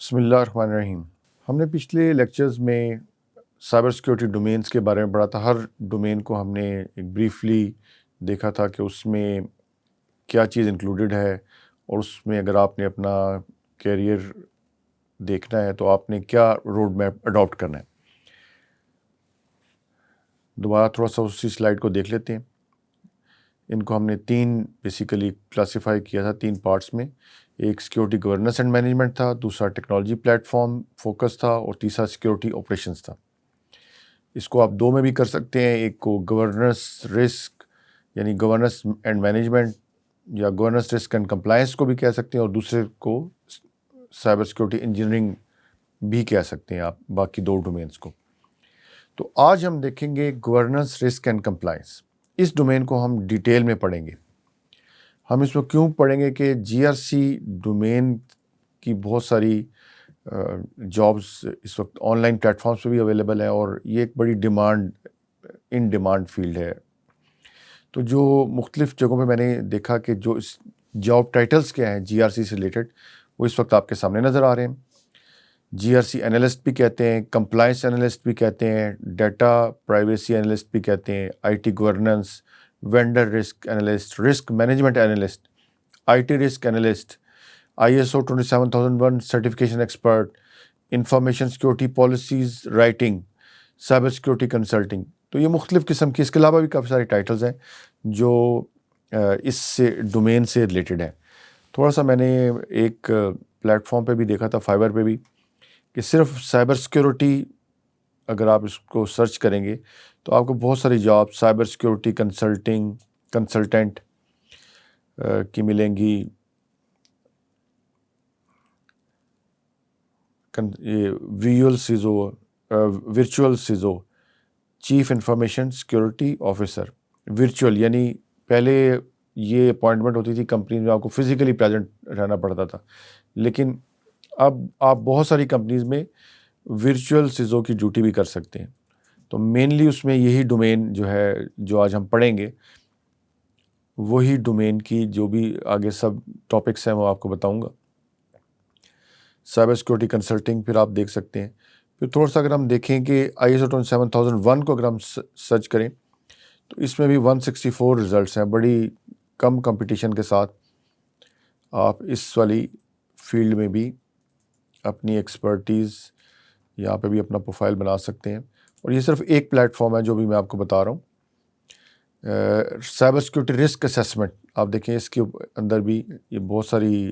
بسم اللہ الرحمن الرحیم۔ ہم نے پچھلے لیکچرز میں سائبر سیکیورٹی ڈومینز کے بارے میں پڑھا تھا۔ ہر ڈومین کو ہم نے ایک بریفلی دیکھا تھا کہ اس میں کیا چیز انکلوڈڈ ہے، اور اس میں اگر آپ نے اپنا کیریئر دیکھنا ہے تو آپ نے کیا روڈ میپ اڈاپٹ کرنا ہے۔ دوبارہ تھوڑا سا اسی سلائیڈ کو دیکھ لیتے ہیں۔ ان کو ہم نے تین بیسیکلی کلاسیفائی کیا تھا، تین پارٹس میں۔ ایک سیکیورٹی گورننس اینڈ مینجمنٹ تھا، دوسرا ٹیکنالوجی پلیٹ فارم فوکس تھا، اور تیسرا سیکیورٹی آپریشنز تھا۔ اس کو آپ دو میں بھی کر سکتے ہیں، ایک کو گورننس رسک یعنی گورننس اینڈ مینجمنٹ یا گورننس رسک اینڈ کمپلائنس کو بھی کہہ سکتے ہیں، اور دوسرے کو سائبر سیکیورٹی انجینئرنگ بھی کہہ سکتے ہیں آپ، باقی دو ڈومینس کو۔ تو آج ہم دیکھیں گے گورننس رسک اینڈ کمپلائنس۔ اس ڈومین کو ہم ڈیٹیل میں پڑھیں گے۔ ہم اس میں کیوں پڑھیں گے کہ جی آر سی ڈومین کی بہت ساری جابز اس وقت آن لائن پلیٹ فارمس پہ بھی اویلیبل ہیں، اور یہ ایک بڑی ان ڈیمانڈ فیلڈ ہے۔ تو جو مختلف جگہوں پہ میں نے دیکھا کہ جو اس جاب ٹائٹلز کیا ہیں جی آر سی سے ریلیٹڈ، وہ اس وقت آپ کے سامنے نظر آ رہے ہیں۔ جی آر سی انالسٹ بھی کہتے ہیں، کمپلائنس انالسٹ بھی کہتے ہیں، ڈیٹا پرائیویسی انالسٹ بھی کہتے ہیں، I T governance, vendor risk analyst, risk management analyst, I T risk analyst, I S O 27001 certification expert, information security policies writing, cyber security consulting. تو یہ مختلف قسم کی، اس کے علاوہ بھی کافی سارے ٹائٹلز ہیں جو اس سے ڈومین سے ریلیٹڈ ہیں۔ تھوڑا سا میں نے ایک پلیٹ فارم پہ بھی دیکھا تھا، فائبر پہ بھی، کہ صرف سائبر سیکیورٹی اگر آپ اس کو سرچ کریں گے تو آپ کو بہت ساری جاب سائبر سیکیورٹی کنسلٹنٹ کی ملیں گی، virtual CISO, chief information security officer. Virtual یعنی پہلے یہ اپوائنٹمنٹ ہوتی تھی کمپنیز میں، آپ کو فزیکلی پریزنٹ رہنا پڑتا تھا، لیکن اب آپ بہت ساری کمپنیز میں ورچوئل سیزو کی ڈیوٹی بھی کر سکتے ہیں۔ تو مینلی اس میں یہی ڈومین جو ہے، جو آج ہم پڑھیں گے، وہی ڈومین کی جو بھی آگے سب ٹاپکس ہیں وہ آپ کو بتاؤں گا۔ سائبر سیکورٹی کنسلٹنگ پھر آپ دیکھ سکتے ہیں۔ پھر تھوڑا سا اگر ہم دیکھیں کہ آئی ایس او 27001 کو اگر ہم سرچ کریں تو اس میں بھی 164 ریزلٹس ہیں۔ بڑی کم کمپٹیشن کے ساتھ آپ اس والی فیلڈ میں بھی اپنی ایکسپرٹیز یہاں پہ بھی اپنا پروفائل بنا سکتے ہیں۔ اور یہ صرف ایک پلیٹ فارم ہے جو بھی میں آپ کو بتا رہا ہوں۔ سائبر سیکورٹی رسک اسیسمنٹ، آپ دیکھیں اس کے اندر بھی یہ بہت ساری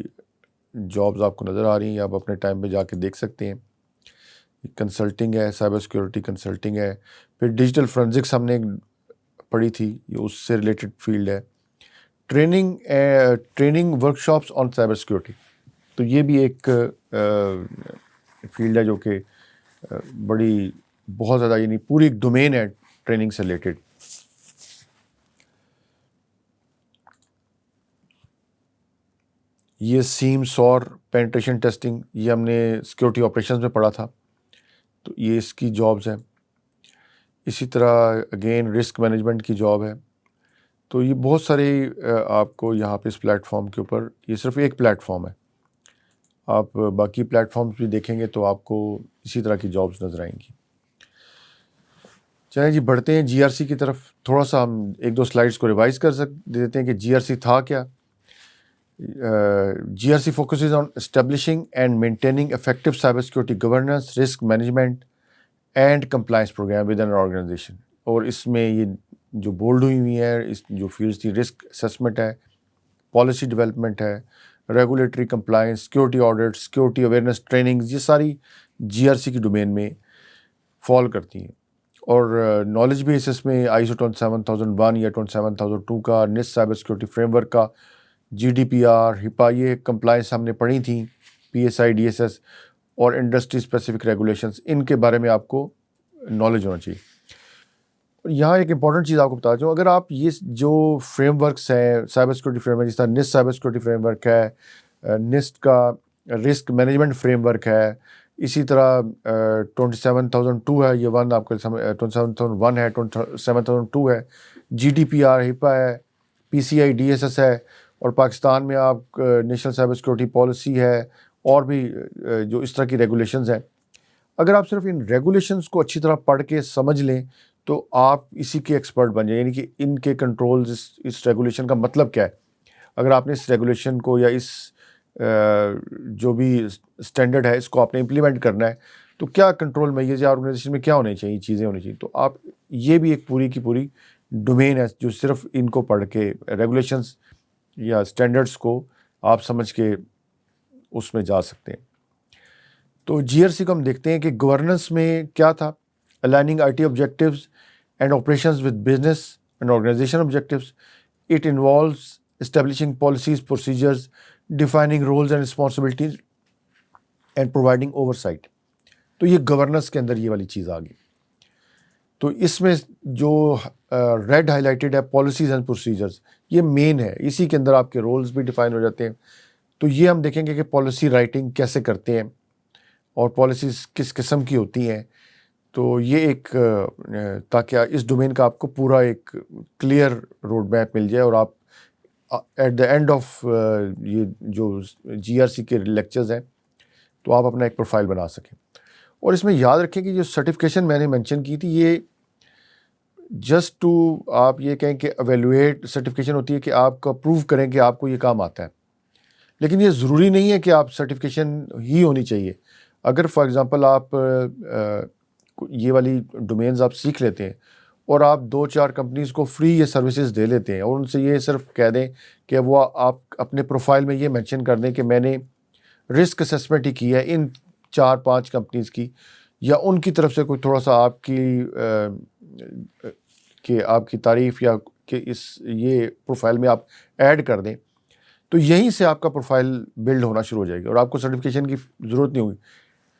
جابز آپ کو نظر آ رہی ہیں، آپ اپنے ٹائم پہ جا کے دیکھ سکتے ہیں۔ کنسلٹنگ ہے، سائبر سیکورٹی کنسلٹنگ ہے۔ پھر ڈیجیٹل فورینزکس ہم نے پڑھی تھی، یہ اس سے ریلیٹڈ فیلڈ ہے۔ ٹریننگ ورکشاپس آن سائبر سیکورٹی، تو یہ بھی ایک فیلڈ ہے جو کہ بڑی بہت زیادہ، یعنی پوری ایک ڈومین ہے ٹریننگ سے ریلیٹڈ۔ یہ سیم سور پینٹریشن ٹیسٹنگ، یہ ہم نے سیکورٹی آپریشنز میں پڑھا تھا، تو یہ اس کی جابز ہیں۔ اسی طرح اگین رسک مینجمنٹ کی جاب ہے۔ تو یہ بہت سارے آپ کو یہاں پہ اس پلیٹ فارم کے اوپر، یہ صرف ایک پلیٹ فارم ہے، آپ باقی پلیٹ فارمز بھی دیکھیں گے تو آپ کو اسی طرح کی جابز نظر آئیں گی۔ چلیں جی بڑھتے ہیں جی آر سی کی طرف۔ تھوڑا سا ہم ایک دو سلائیڈز کو ریوائز کر دیتے ہیں کہ جی آر سی تھا کیا۔ G R C focuses on establishing and maintaining effective cyber security governance, risk management and compliance programme with an organisation. اور اس میں یہ جو بولڈ ہوئی ہوئی ہے، اس جو فیلڈز تھی، رسک اسیسمنٹ ہے، پالیسی ڈیولپمنٹ ہے، regulatory compliance, security audit, security awareness trainings, یہ ساری جی آر سی کی ڈومین میں فال کرتی ہیں۔ اور نالج بیس اس میں آئی ایس او 27001 یا 27002 کا، نسٹ سائبر سیکورٹی فریم ورک کا، جی ڈی پی آر، ہپا، یہ کمپلائنس ہم نے پڑھی تھیں، P S I, D S S اور انڈسٹری اسپیسیفک ریگولیشنز، ان کے بارے میں آپ کو نالج ہونا چاہیے۔ اور یہاں ایک امپورٹنٹ چیز آپ کو بتا دوں، اگر آپ یہ جو فریم ورکس ہیں سائبر سیکورٹی فریم ورک، جس طرح نسٹ سائبر سیکورٹی فریم ورک ہے، نسٹ کا رسک مینجمنٹ فریم ورک ہے، اسی طرح 27002 ہے، یہ ون آپ کو 27001 ہے، 27002 ہے، جی ڈی پی آر، ہپا ہے، پی سی آئی، ڈی ایس ایس ہے، اور پاکستان میں آپ نیشنل سائبر سیکورٹی پالیسی ہے، اور بھی جو اس طرح کی ریگولیشنز ہیں. اگر آپ صرف ان ریگولیشنز کو اچھی طرح پڑھ کے سمجھ لیں تو آپ اسی کے ایکسپرٹ بن جائیں, یعنی کہ ان کے کنٹرولز, اس ریگولیشن کا مطلب کیا ہے. اگر آپ نے اس ریگولیشن کو یا اس جو بھی اسٹینڈرڈ ہے اس کو آپ نے امپلیمنٹ کرنا ہے تو کیا کنٹرول میجرز یا آرگنائزیشن میں کیا ہونے چاہیے, چیزیں ہونی چاہیے. تو آپ یہ بھی ایک پوری کی پوری ڈومین ہے جو صرف ان کو پڑھ کے ریگولیشنز یا اسٹینڈرڈس کو آپ سمجھ کے اس میں جا سکتے ہیں. تو GRC کو ہم دیکھتے ہیں کہ گورننس میں کیا تھا. Aligning IT objectives and operations with business and organisation objectives. It involves establishing policies, procedures, defining roles and responsibilities and providing oversight. تو یہ گورننس کے اندر یہ والی چیز آ گئی. تو اس میں جو ریڈ ہائی لائٹڈ ہے پالیسیز اینڈ پروسیجرز, یہ مین ہے, اسی کے اندر آپ کے رولز بھی ڈیفائن ہو جاتے ہیں. تو یہ ہم دیکھیں گے کہ پالیسی رائٹنگ کیسے کرتے ہیں اور پالیسیز کس قسم کی ہوتی ہیں. تو یہ ایک تاکہ اس ڈومین کا آپ کو پورا ایک کلیئر روڈ میپ مل جائے اور آپ ایٹ دا اینڈ آف یہ جو GRC کے لیکچرز ہیں تو آپ اپنا ایک پروفائل بنا سکیں. اور اس میں یاد رکھیں کہ جو سرٹیفکیشن میں نے مینشن کی تھی یہ جسٹ ٹو آپ یہ کہیں کہ ایویلویٹ سرٹیفکیشن ہوتی ہے کہ آپ کا پروو کریں کہ آپ کو یہ کام آتا ہے. لیکن یہ ضروری نہیں ہے کہ آپ سرٹیفکیشن ہی ہونی چاہیے. اگر فار ایگزامپل آپ یہ والی ڈومینز آپ سیکھ لیتے ہیں اور آپ 2-4 کمپنیز کو فری یہ سروسز دے لیتے ہیں اور ان سے یہ صرف کہہ دیں کہ وہ آپ اپنے پروفائل میں یہ مینشن کر دیں کہ میں نے رسک اسسمنٹ ہی کی ہے ان 4-5 کمپنیز کی, یا ان کی طرف سے کوئی تھوڑا سا آپ کی تعریف یا کہ یہ پروفائل میں آپ ایڈ کر دیں, تو یہیں سے آپ کا پروفائل بلڈ ہونا شروع ہو جائے گی اور آپ کو سرٹیفکیشن کی ضرورت نہیں ہوگی.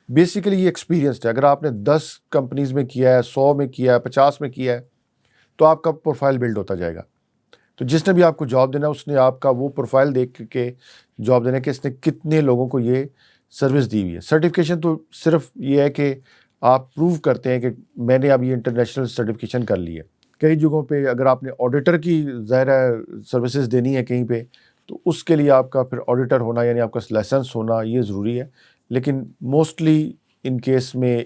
بیسیکلی یہ ایکسپیرینسڈ ہے. اگر آپ نے 10 کمپنیز میں کیا ہے, 100 میں کیا ہے, 50 میں کیا ہے تو آپ کا پروفائل بلڈ ہوتا جائے گا. تو جس نے بھی آپ کو جاب دینا اس نے آپ کا وہ پروفائل دیکھ کے جاب دینا کہ اس نے کتنے لوگوں کو یہ سروس دی ہوئی ہے. سرٹیفکیشن تو صرف یہ ہے کہ آپ پروو کرتے ہیں کہ میں نے اب یہ انٹرنیشنل سرٹیفکیشن کر لی ہے. کئی جگہوں پہ اگر آپ نے آڈیٹر کی ظاہر ہے سروسز دینی ہے کہیں پہ تو اس کے لیے آپ کا پھر آڈیٹر ہونا یعنی آپ کا لائسنس ہونا یہ ضروری ہے. لیکن موسٹلی ان کیس میں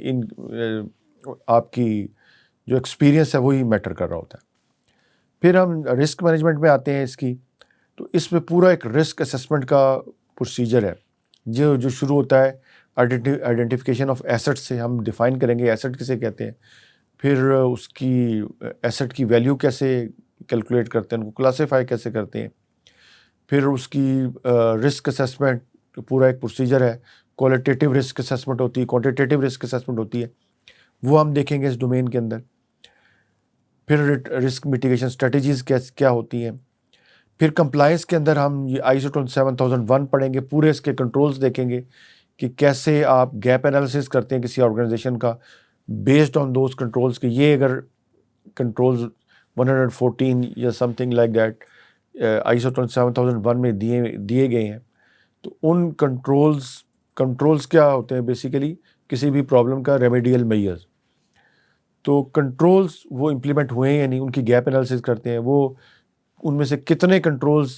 آپ کی جو ایکسپیرینس ہے وہی میٹر کر رہا ہوتا ہے. پھر ہم رسک مینجمنٹ میں آتے ہیں اس کی. تو اس میں پورا ایک رسک اسسمنٹ کا پروسیجر ہے جو شروع ہوتا ہے آئیڈینٹیفیکیشن آف ایسٹ سے. ہم ڈیفائن کریں گے ایسٹ کسے کہتے ہیں, پھر اس کی ایسٹ کی ویلیو کیسے کیلکولیٹ کرتے ہیں, ان کو کلاسیفائی کیسے کرتے ہیں, پھر اس کی رسک اسسمنٹ پورا ایک پروسیجر ہے. کوالٹیٹیو رسک اسسمنٹ ہوتی ہے, کوانٹیٹیو رسک اسسمنٹ ہوتی ہے, وہ ہم دیکھیں گے اس ڈومین کے اندر. پھر رسک میٹیگیشن اسٹریٹجیز کیا ہوتی ہیں. پھر کمپلائنس کے اندر ہم یہ ISO 27001 پڑھیں گے, پورے اس کے کنٹرولز دیکھیں گے کہ کیسے آپ گیپ انالیسس کرتے ہیں کسی آرگنائزیشن کا بیسڈ آن دوز کنٹرولز کہ یہ اگر کنٹرولز 114 یا some thing like that ISO 27001 میں دیے گئے ہیں تو ان کنٹرولز کیا ہوتے ہیں بیسیکلی کسی بھی پرابلم کا ریمیڈیل میئرز. تو کنٹرولز وہ امپلیمنٹ ہوئے ہیں یعنی ان کی گیپ انالیسس کرتے ہیں, وہ ان میں سے کتنے کنٹرولز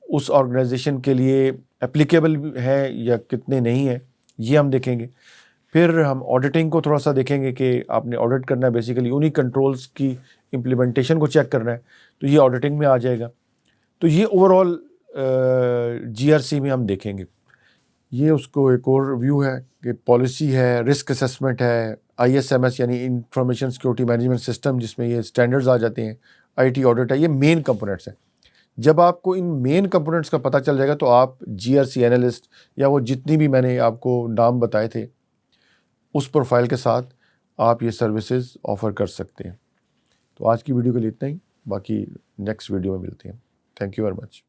اس آرگنائزیشن کے لیے اپلیکیبل ہیں یا کتنے نہیں ہیں یہ ہم دیکھیں گے. پھر ہم آڈیٹنگ کو تھوڑا سا دیکھیں گے کہ آپ نے آڈٹ کرنا ہے بیسیکلی انہی کنٹرولز کی امپلیمنٹیشن کو چیک کرنا ہے, تو یہ آڈیٹنگ میں آ جائے گا. تو یہ اوور آل GRC میں ہم دیکھیں گے. یہ اس کو ایک اور ویو ہے کہ پالیسی ہے, رسک اسسمنٹ ہے, ISMS یعنی انفارمیشن سیکورٹی مینجمنٹ سسٹم جس میں یہ اسٹینڈرڈز آ جاتے ہیں, IT آڈٹ ہے, یہ مین کمپوننٹس ہیں. جب آپ کو ان مین کمپوننٹس کا پتہ چل جائے گا تو آپ GRC اینالسٹ یا وہ جتنی بھی میں نے آپ کو نام بتائے تھے اس پروفائل کے ساتھ آپ یہ سروسز آفر کر سکتے ہیں. تو آج کی ویڈیو کے لیے اتنا ہی, باقی نیکسٹ ویڈیو میں ملتے ہیں. Thank you very much.